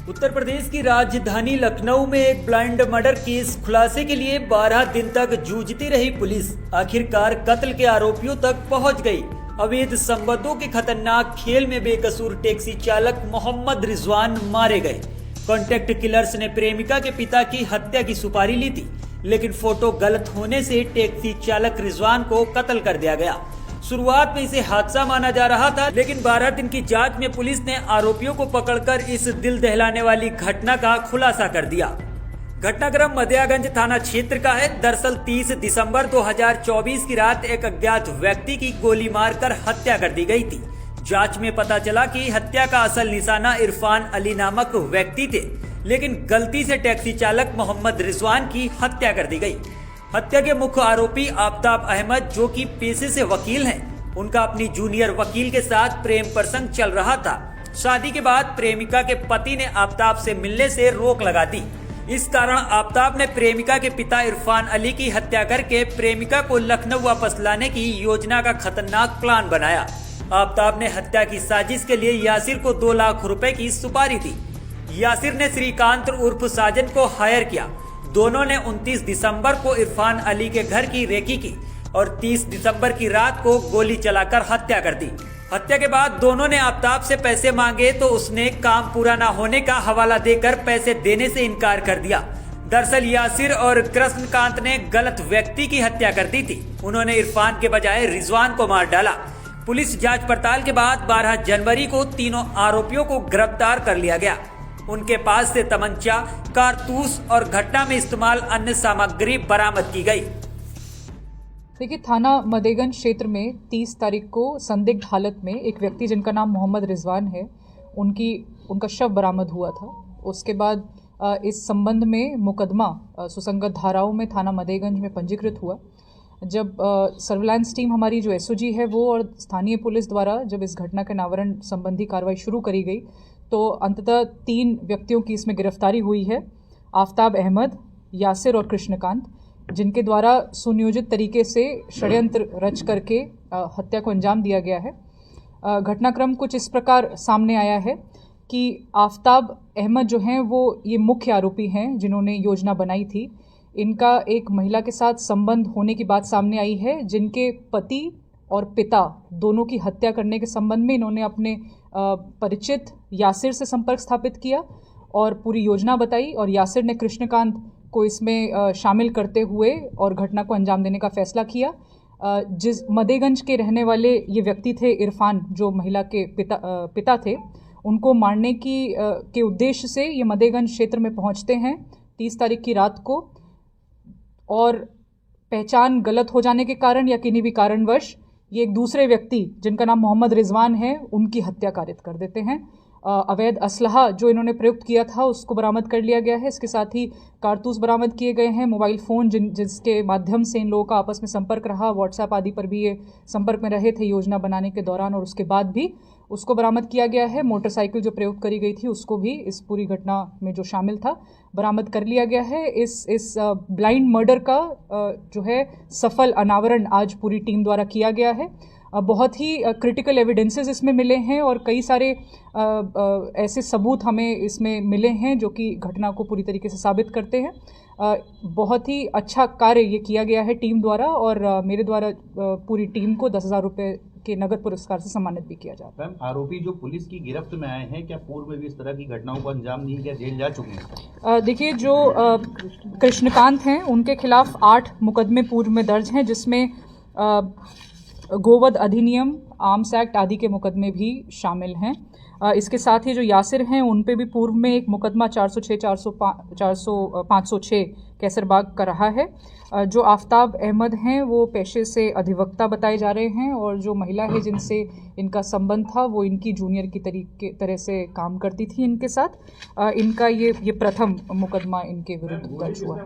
उत्तर प्रदेश की राजधानी लखनऊ में एक ब्लाइंड मर्डर केस खुलासे के लिए 12 दिन तक जूझती रही पुलिस आखिरकार कत्ल के आरोपियों तक पहुंच गई। अवैध संबंधों के खतरनाक खेल में बेकसूर टैक्सी चालक मोहम्मद रिजवान मारे गए। कॉन्ट्रैक्ट किलर्स ने प्रेमिका के पिता की हत्या की सुपारी ली थी, लेकिन फोटो गलत होने से टैक्सी चालक रिजवान को कत्ल कर दिया गया। शुरुआत में इसे हादसा माना जा रहा था, लेकिन 12 दिन की जांच में पुलिस ने आरोपियों को पकड़कर इस दिल दहलाने वाली घटना का खुलासा कर दिया। घटनाक्रम मध्यागंज थाना क्षेत्र का है। दरअसल 30 दिसंबर 2024 की रात एक अज्ञात व्यक्ति की गोली मारकर हत्या कर दी गई थी। जांच में पता चला कि हत्या का असल निशाना इरफान अली नामक व्यक्ति थे, लेकिन गलती से टैक्सी चालक मोहम्मद रिजवान की हत्या कर दी गई। हत्या के मुख्य आरोपी आफ्ताब अहमद, जो कि पेशे से वकील हैं, उनका अपनी जूनियर वकील के साथ प्रेम प्रसंग चल रहा था। शादी के बाद प्रेमिका के पति ने आफ्ताब से मिलने से रोक लगा दी। इस कारण आफ्ताब ने प्रेमिका के पिता इरफान अली की हत्या करके प्रेमिका को लखनऊ वापस लाने की योजना का खतरनाक प्लान बनाया। आफ्ताब ने हत्या की साजिश के लिए यासिर को 2 लाख रुपए की सुपारी दी। यासिर ने श्रीकांत उर्फ साजन को हायर किया। दोनों ने 29 दिसंबर को इरफान अली के घर की रेकी की और 30 दिसंबर की रात को गोली चलाकर हत्या कर दी। हत्या के बाद दोनों ने आफ्ताब से पैसे मांगे तो उसने काम पूरा न होने का हवाला देकर पैसे देने से इनकार कर दिया। दरअसल यासिर और कृष्णकांत ने गलत व्यक्ति की हत्या कर दी थी। उन्होंने इरफान के बजाय रिजवान को मार डाला। पुलिस जांच पड़ताल के बाद 12 जनवरी को तीनों आरोपियों को गिरफ्तार कर लिया गया। उनके पास से तमंचा, कारतूस और घटना में इस्तेमाल अन्य सामग्री बरामद की गई। देखिए, थाना मदेगंज क्षेत्र में 30 तारीख को संदिग्ध हालत में एक व्यक्ति जिनका नाम मोहम्मद रिजवान है, उनका शव बरामद हुआ था। उसके बाद इस संबंध में मुकदमा सुसंगत धाराओं में थाना मदेगंज में पंजीकृत हुआ। जब सर्विलांस टीम हमारी जो एसओजी है वो और स्थानीय पुलिस द्वारा जब इस घटना के अनावरण संबंधी कार्रवाई शुरू करी गई तो अंततः 3 व्यक्तियों की इसमें गिरफ्तारी हुई है। आफ्ताब अहमद, यासिर और कृष्णकांत, जिनके द्वारा सुनियोजित तरीके से षड्यंत्र रच करके हत्या को अंजाम दिया गया है। घटनाक्रम कुछ इस प्रकार सामने आया है कि आफ्ताब अहमद जो हैं वो ये मुख्य आरोपी हैं जिन्होंने योजना बनाई थी। इनका एक महिला के साथ संबंध होने की बात सामने आई है, जिनके पति और पिता दोनों की हत्या करने के संबंध में इन्होंने अपने परिचित यासिर से संपर्क स्थापित किया और पूरी योजना बताई और यासिर ने कृष्णकांत को इसमें शामिल करते हुए और घटना को अंजाम देने का फैसला किया। जिस मदेगंज के रहने वाले ये व्यक्ति थे इरफान, जो महिला के पिता थे, उनको मारने के उद्देश्य से ये मदेगंज क्षेत्र में पहुंचते हैं 30 तारीख की रात को और पहचान गलत हो जाने के कारण या किन्हीं भी कारणवश ये एक दूसरे व्यक्ति जिनका नाम मोहम्मद रिजवान है उनकी हत्या कारित कर देते हैं। अवैध असलहा जो इन्होंने प्रयुक्त किया था उसको बरामद कर लिया गया है। इसके साथ ही कारतूस बरामद किए गए हैं। मोबाइल फ़ोन जिसके माध्यम से इन लोगों का आपस में संपर्क रहा, व्हाट्सएप आदि पर भी ये संपर्क में रहे थे योजना बनाने के दौरान और उसके बाद भी, उसको बरामद किया गया है। मोटरसाइकिल जो प्रयोग करी गई थी उसको भी इस पूरी घटना में जो शामिल था बरामद कर लिया गया है। इस ब्लाइंड मर्डर का जो है सफल अनावरण आज पूरी टीम द्वारा किया गया है। बहुत ही क्रिटिकल एविडेंसेस इसमें मिले हैं और कई सारे ऐसे सबूत हमें इसमें मिले हैं जो कि घटना को पूरी तरीके से साबित करते हैं। बहुत ही अच्छा कार्य ये किया गया है टीम द्वारा और मेरे द्वारा पूरी टीम को 10,000 रुपये के नगद पुरस्कार से सम्मानित भी किया जाता है। मैम, आरोपी जो पुलिस की गिरफ्त में आए हैं, क्या पूर्व में भी इस तरह की घटनाओं को अंजाम नहीं दिया, जेल जा चुके हैं? देखिए, जो कृष्णकांत हैं उनके खिलाफ 8 मुकदमे पूर्व में दर्ज हैं, जिसमें गोवध अधिनियम, आर्म्स एक्ट आदि के मुकदमे भी शामिल हैं। इसके साथ ही जो यासिर हैं उन पे भी पूर्व में एक मुकदमा 406, 506 कैसरबाग का रहा है। जो आफ्ताब अहमद हैं वो पेशे से अधिवक्ता बताए जा रहे हैं और जो महिला है जिनसे इनका संबंध था वो इनकी जूनियर की तरह से काम करती थी इनके साथ। इनका ये प्रथम मुकदमा इनके विरुद्ध दर्ज हुआ।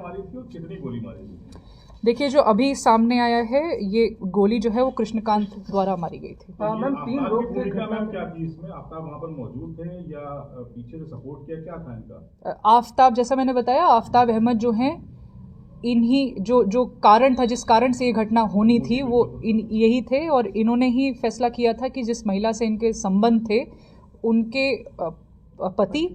देखिए, जो अभी सामने आया है ये गोली जो है वो कृष्णकांत द्वारा मारी गई थी। मैम, 3 लोग थे, घटना में क्या थी इसमें? आफ्ताब वहाँ पर मौजूद थे या पीछे से सपोर्ट किया, क्या था इनका? आफ्ताब, जैसा मैंने बताया, आफ्ताब अहमद जो हैं, इन्हीं जो कारण था, जिस कारण से ये घटना होनी थी वो यही थे और इन्होंने ही फैसला किया था कि जिस महिला से इनके संबंध थे उनके पति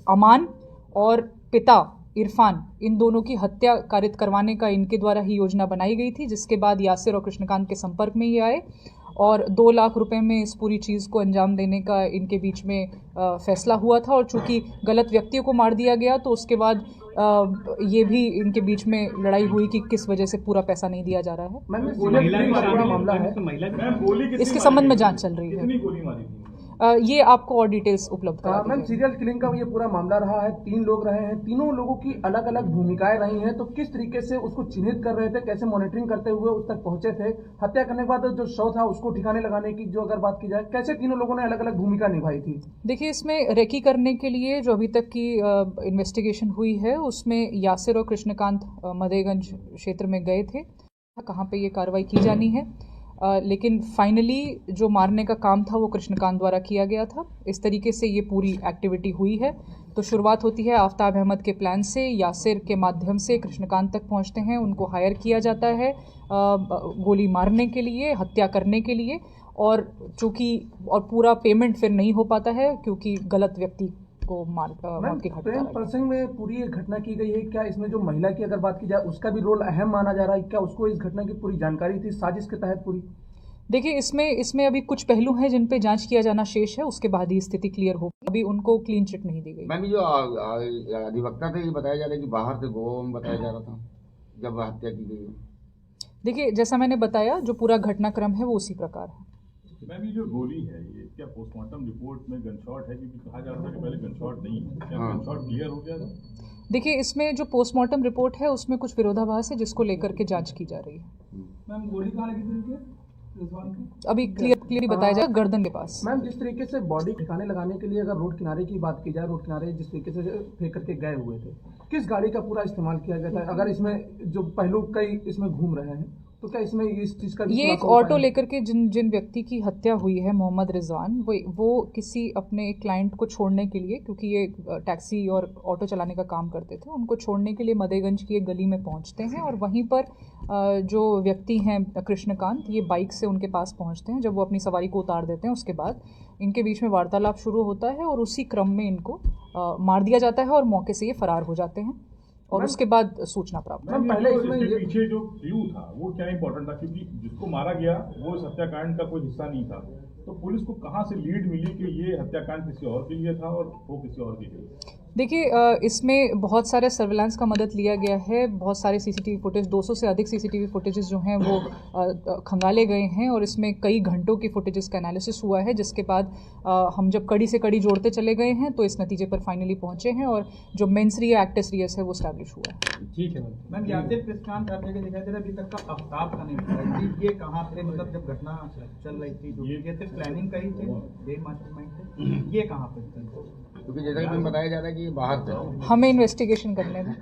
अमान और पिता इरफान, इन दोनों की हत्या कारित करवाने का इनके द्वारा ही योजना बनाई गई थी, जिसके बाद यासिर और कृष्णकांत के संपर्क में ये आए और 2 लाख रुपए में इस पूरी चीज़ को अंजाम देने का इनके बीच में फैसला हुआ था। और चूंकि गलत व्यक्तियों को मार दिया गया तो उसके बाद ये भी इनके बीच में लड़ाई हुई कि किस वजह से पूरा पैसा नहीं दिया जा रहा है। इसके संबंध में जांच चल रही है। ये आपको और डिटेल्स उपलब्ध करा मैम, सीरियल किलिंग का ये पूरा मामला रहा है, 3 लोग रहे हैं, तीनों लोगों की अलग अलग भूमिकाएं रही हैं, तो किस तरीके से उसको चिन्हित कर रहे थे, कैसे मॉनिटरिंग करते हुए उस तक पहुंचे थे, हत्या करने के बाद जो शव था उसको ठिकाने लगाने की जो अगर बात की जाए, कैसे तीनों लोगों ने अलग अलग भूमिका निभाई थी? देखिए, इसमें रेकी करने के लिए जो अभी तक की इन्वेस्टिगेशन हुई है उसमें यासिर और कृष्णकांत मदेगंज क्षेत्र में गए थे, कहाँ पे ये कार्रवाई की जानी है। लेकिन फाइनली जो मारने का काम था वो कृष्णकांत द्वारा किया गया था। इस तरीके से ये पूरी एक्टिविटी हुई है। तो शुरुआत होती है आफ्ताब अहमद के प्लान से, यासिर के माध्यम से कृष्णकांत तक पहुंचते हैं, उनको हायर किया जाता है गोली मारने के लिए, हत्या करने के लिए, और चूँकि और पूरा पेमेंट फिर नहीं हो पाता है क्योंकि गलत व्यक्ति को मार के प्रेम प्रसंग में पूरी ये घटना की गई है। क्या इसमें जो महिला की अगर बात की जाए उसका भी रोल अहम माना जा रहा है? क्या उसको इस घटना की पूरी जानकारी थी साजिश के तहत पूरी? देखिए, इसमें अभी कुछ पहलू हैं जिन पे जांच किया जाना शेष है, उसके बाद ही स्थिति क्लियर हो। अभी उनको क्लीन चिट नहीं दी गई। मैम, जो अधिवक्ता थे ये बताया जा रहा है कि बाहर से गोवा में बताया जा रहा था जब हत्या की गई। देखिए, जैसा मैंने बताया, जो पूरा घटनाक्रम है वो उसी प्रकार है। मैम, ये जो गोली है ये क्या पोस्टमार्टम रिपोर्ट में गनशॉट है? क्योंकि कहा जा रहा था कि पहले गनशॉट नहीं है, क्या गनशॉट क्लियर हो गया था? देखिए, इसमें जो पोस्टमार्टम रिपोर्ट है उसमें कुछ विरोधाभास है जिसको लेकर के जांच की जा रही है। मैम, गोली कहाँ लगी थी? अभी क्लियरली बताया जाए, गर्दन के पास। मैम, जिस तरीके से बॉडी ठिकाने लगाने के लिए अगर रोड किनारे की बात की जाए, रोड किनारे जिस तरीके से फेंक करके गए हुए थे, किस गाड़ी का पूरा इस्तेमाल किया गया था? अगर इसमें जो पहलू कई इसमें घूम रहे हैं तो क्या इसमें इस चीज़ का ये एक ऑटो लेकर के जिन व्यक्ति की हत्या हुई है, मोहम्मद रिजवान, वो किसी अपने एक क्लाइंट को छोड़ने के लिए, क्योंकि ये टैक्सी और ऑटो चलाने का काम करते थे, उनको छोड़ने के लिए मदेगंज की एक गली में पहुंचते हैं और वहीं पर जो व्यक्ति हैं कृष्णकांत, ये बाइक से उनके पास पहुंचते हैं। जब वो अपनी सवारी को उतार देते हैं उसके बाद इनके बीच में वार्तालाप शुरू होता है और उसी क्रम में इनको मार दिया जाता है और मौके से ये फरार हो जाते हैं और उसके बाद सूचना प्राप्त। पहले इसमें पीछे जो क्लू था वो क्या इंपॉर्टेंट था? क्योंकि जिसको मारा गया वो इस हत्याकांड का कोई हिस्सा नहीं था, तो पुलिस को कहाँ से लीड मिली कि ये हत्याकांड किसी और के लिए था और वो किसी और के लिए? देखिए, इसमें बहुत सारे सर्विलांस का मदद लिया गया है, बहुत सारे सीसीटीवी फुटेज, 200 से अधिक सीसीटीवी फुटेजेस जो हैं वो खंगाले गए हैं और इसमें कई घंटों की फुटेजेस का एनालिसिस हुआ है, जिसके बाद हम जब कड़ी से कड़ी जोड़ते चले गए हैं तो इस नतीजे पर फाइनली पहुंचे हैं और जो मेंस रिया एक्टस रियस है वो स्टैब्लिश हुआ है। ठीक है मैम। यासिर कृष्णकांत आप जगह दिखाई दे रहा है, अभी तक का आफ्ताब का नहीं पता ये कहाँ से, मतलब जब घटना चल रही थी जो ये सिर्फ प्लानिंग का ही थे, ये मास्टरमाइंड थे, ये कहाँ पे? क्योंकि जैसा कि बताया जा रहा है कि बाहर से हमें इन्वेस्टिगेशन करने में